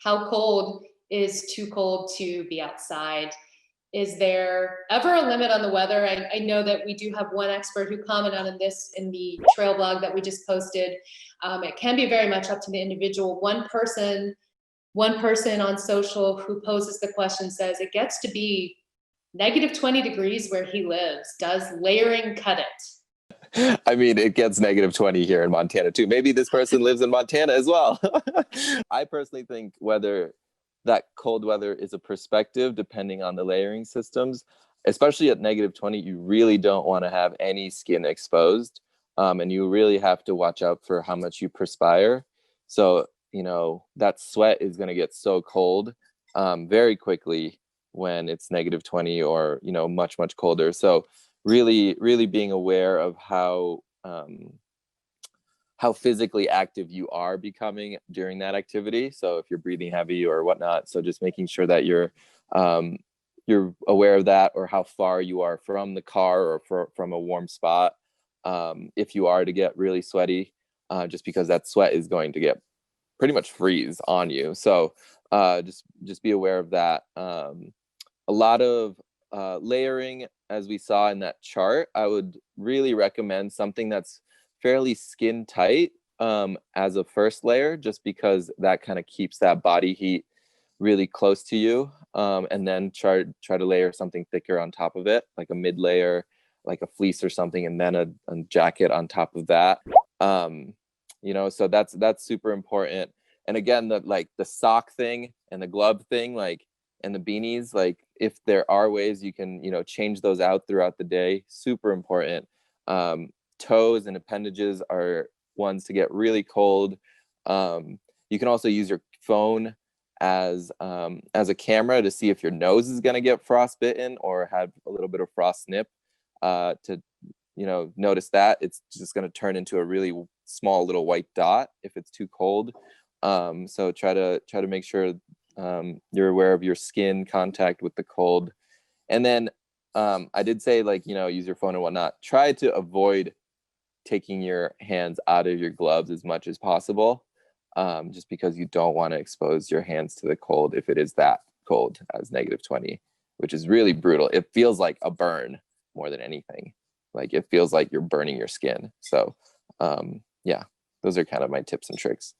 how cold is too cold to be outside? Is there ever a limit on the weather? I know that we do have one expert who commented on this in the trail blog that we just posted. It can be very much up to the individual. One person on social who poses the question says it gets to be negative 20 degrees where he lives. Does layering cut it? I mean, it gets negative 20 here in Montana too. Maybe this person lives in Montana as well. I personally think whether that cold weather is a perspective depending on the layering systems, especially at negative 20, you really don't want to have any skin exposed. And you really have to watch out for how much you perspire. So, that sweat is going to get so cold very quickly when it's negative 20 or, much, much colder. So really, really being aware of how physically active you are becoming during that activity. So if you're breathing heavy or whatnot, so just making sure that you're aware of that, or how far you are from the car or from a warm spot. If you are to get really sweaty, just because that sweat is going to get pretty much freeze on you. So just be aware of that. A lot of layering, as we saw in that chart, I would really recommend something that's fairly skin tight as a first layer, just because that kind of keeps that body heat really close to you. And then try to layer something thicker on top of it, like a mid layer, like a fleece or something, and then a jacket on top of that. So that's super important. And again, the sock thing and the glove thing, and the beanies, if there are ways you can, change those out throughout the day, super important. Toes and appendages are ones to get really cold. You can also use your phone as a camera to see if your nose is going to get frostbitten or have a little bit of frost snip. To notice that it's just going to turn into a really small little white dot if it's too cold. So try to make sure you're aware of your skin contact with the cold. And then I did say, use your phone and whatnot. Try to avoid taking your hands out of your gloves as much as possible, just because you don't want to expose your hands to the cold if it is that cold as negative 20, which is really brutal. It feels like a burn more than anything. It feels like you're burning your skin. So those are kind of my tips and tricks.